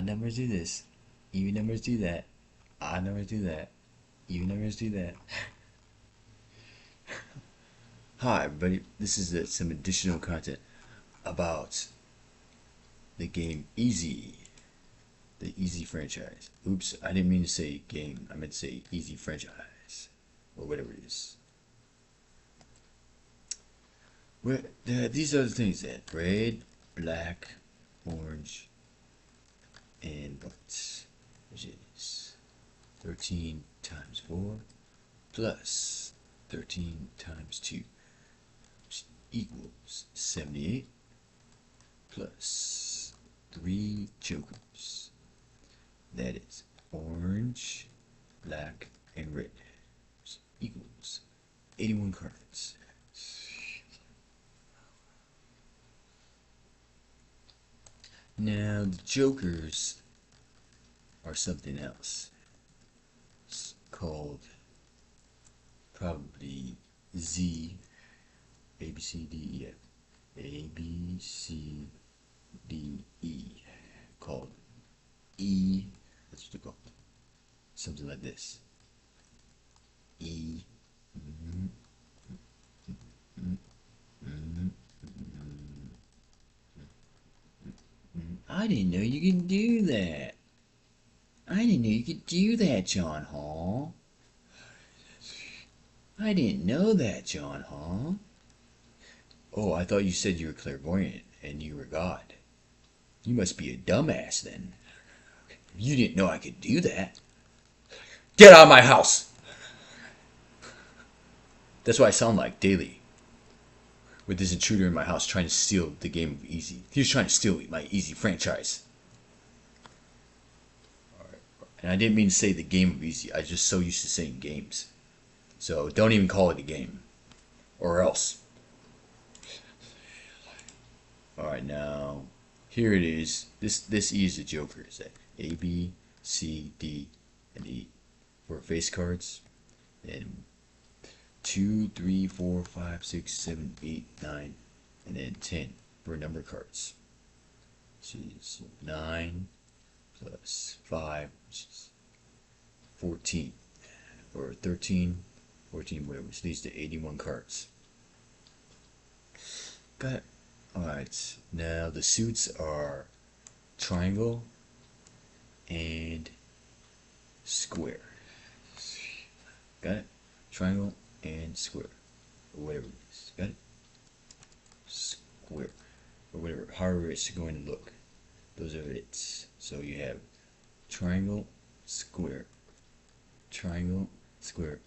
Odd numbers do this. Even numbers do that. Odd numbers do that. Even numbers do that. Hi, everybody. This is some additional content about the game Easy. The Easy franchise. Oops, I didn't mean to say game. I meant to say Easy franchise. Or whatever it is. These are the things that red, black, orange, and white, which is 13 times 4 plus 13 times 2, which equals 78 plus 3 jokers. That is orange, black, and red, which equals 81 cards. Now the jokers are something else. It's called probably Z, A, B, C, D, E, F. A, B, C, D, E. Called E. That's what they're called. Something like this. E. I didn't know you could do that. I didn't know you could do that, John Hall. I didn't know that, John Hall. Oh, I thought you said you were clairvoyant and you were God. You must be a dumbass then. You didn't know I could do that. Get out of my house! That's what I sound like daily. With this intruder in my house trying to steal the game of Easy. He was trying to steal my Easy franchise. And I didn't mean to say the game of Easy. I just so used to saying games. So don't even call it a game. Or else. Alright, now here it is. This E is a joker. Is that A, B, C, D, and E for face cards. And 2, 3, 4, 5, 6, 7, 8, 9, and then 10 for number cards. Which is 9 plus 5, which is 14. Or 13, 14, whatever, which leads to 81 cards. Got it. Alright, now the suits are triangle and square. Got it? Triangle and square. Or whatever it is. Got it? Square. Or whatever, however it's going to look. Those are it. So you have triangle, square, triangle, square,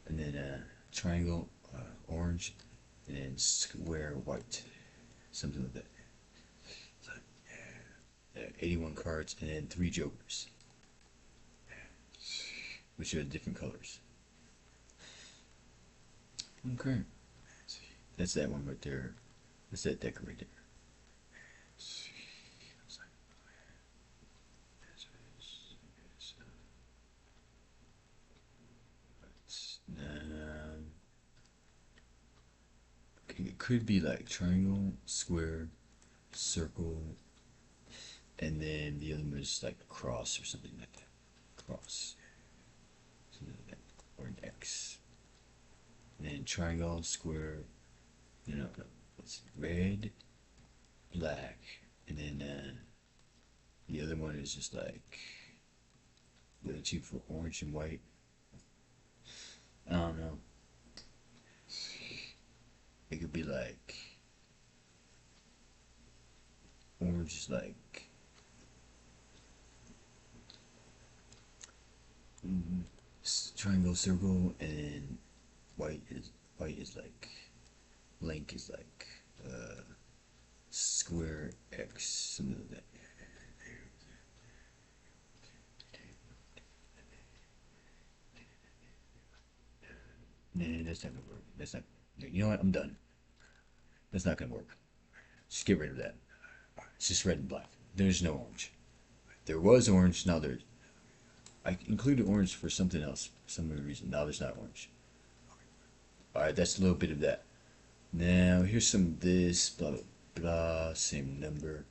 and then triangle, orange, and then square, white. Something like that. So, 81 cards and then 3 jokers, which are different colors. Okay. That's that one right there. That's that deck right there. It could be like triangle, square, circle, and then the other one is like a cross or something like that. Cross. Something like that. Or an X. And then triangle, square, no, it's red, black, and then the other one is just like the other two for orange and white. I don't know. It could be like orange is like triangle, circle, and then white is like blank is like square, X, something like that. Nah, that's not gonna work. That's not. You know what? I'm done. That's not gonna work. Just get rid of that. It's just red and black. There's no orange. There was orange. Now there's. I included orange for something else, for some other reason. Now there's not orange. Alright, that's a little bit of that. Now here's some of this. Blah blah blah. Same number.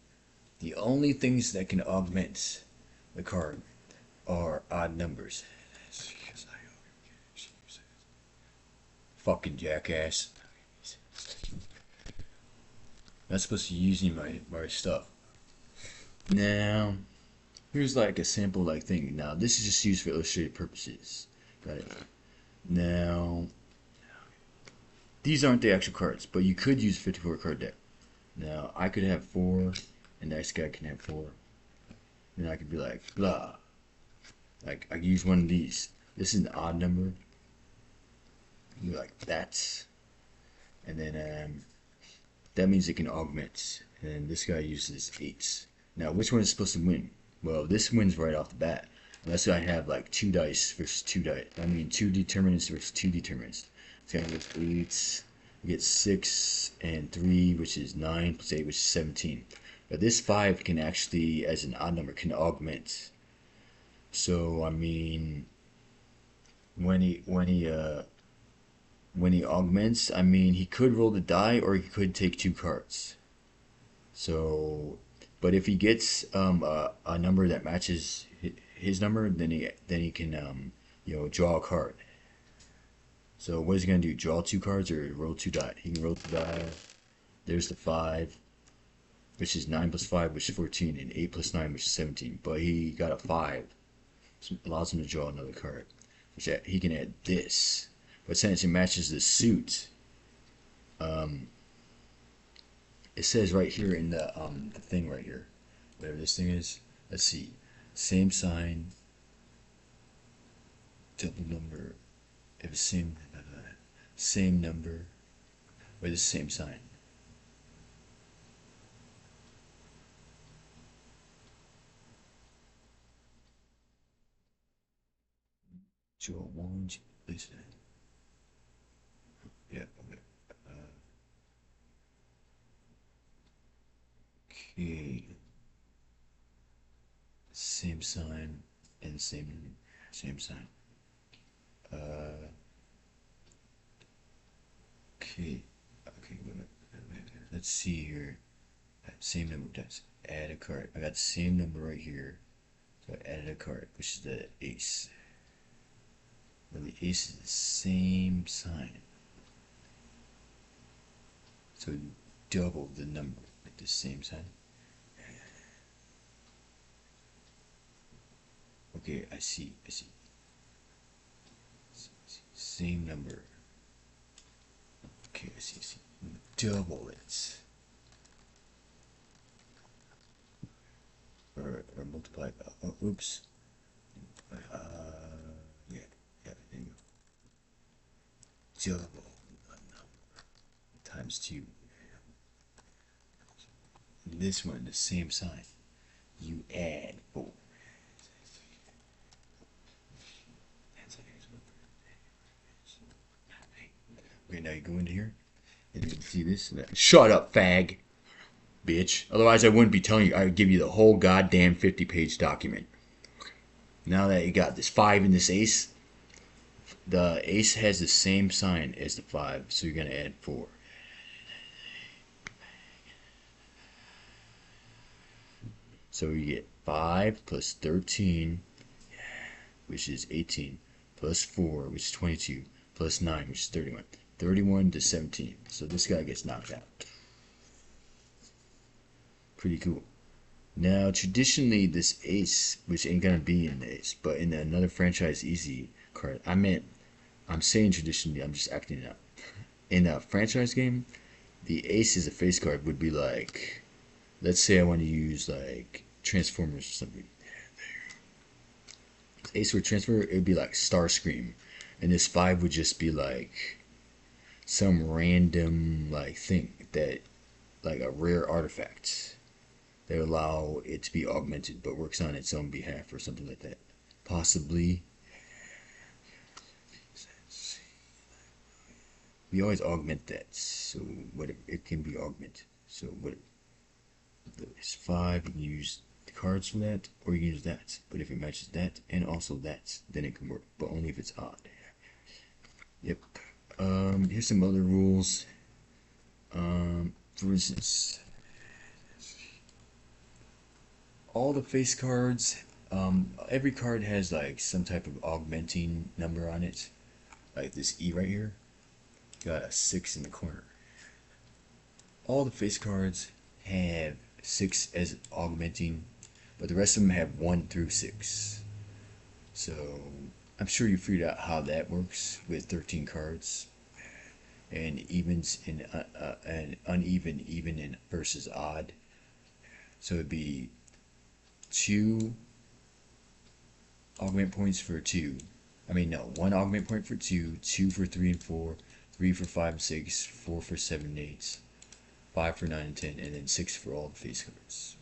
The only things that can augment the card are odd numbers. Fucking jackass. Not supposed to use my stuff. Now, here's like a sample like thing. Now, this is just used for illustrative purposes. Got it. Now, these aren't the actual cards, but you could use a 54 card deck. Now, I could have 4, and the next guy can have 4. Then I could be like, blah. Like, I could use one of these. This is an odd number. You like that. And then, that means it can augment. And this guy uses 8s. Now, which one is supposed to win? Well, this wins right off the bat. Unless I have like 2 dice versus 2 dice. I mean, 2 determinants versus 2 determinants. It's gonna get 8. We get 6 and 3, which is 9, plus 8, which is 17. But this 5 can actually, as an odd number, can augment. So I mean, when he augments, I mean he could roll the die or he could take 2 cards. So, but if he gets a number that matches his number, then he can draw a card. So what is he gonna do? Draw 2 cards or roll 2 die? He can roll 2 die. There's the 5, which is 9 plus 5, which is 14, and 8 plus 9, which is 17. But he got a 5, so allows him to draw another card, which he can add this. But since it matches the suit, it says right here in the thing right here, whatever this thing is. Let's see, same sign, double number, if it's same number, or the same sign. Draw one, listen. Yeah, okay. Okay. Same sign and same sign. Uh, okay. Okay, wait. Let's see here. Same number does. Add a card. I got the same number right here. So I added a card, which is the ace. Well, the ace is the same sign. So double the number, like the same sign. Okay, I see. Same number. Okay, I see. Double it. Or multiply. Oops. Yeah, there you go. Double the number times 2. This one, the same sign. You add 4. Okay, now you go into here, and you can see this. Shut up, fag, bitch. Otherwise, I wouldn't be telling you. I would give you the whole goddamn 50-page document. Now that you got this 5 and this ace, the ace has the same sign as the 5, so you're gonna add 4. So you get 5 plus 13, which is 18, plus 4, which is 22, plus 9, which is 31. 31 to 17. So this guy gets knocked out. Pretty cool. Now, traditionally, this ace, which ain't gonna be in the ace, but in another franchise easy card, I'm saying traditionally, I'm just acting it out. In a franchise game, the ace as a face card would be like, let's say I want to use like Transformers or something. Ace for transfer, it would be like Starscream, and this 5 would just be like some random like thing that, like a rare artifact that would allow it to be augmented but works on its own behalf or something like that. Possibly. We always augment that, so whatever it can be augmented. So what it's 5, you can use the cards for that, or you can use that. But if it matches that and also that, then it can work. But only if it's odd. Yep. Here's some other rules. For instance, all the face cards, every card has like some type of augmenting number on it. Like this E right here, got a 6 in the corner. All the face cards have 6 as augmenting, but the rest of them have 1 through 6. So I'm sure you figured out how that works with 13 cards and evens and uneven, even and versus odd. So it'd be 2 augment points for 2. I mean, no, 1 augment point for 2, 2 for 3 and 4, 3 for 5 and 6, 4 for 7 and 8, 5 for 9 and 10, and then 6 for all the face cards.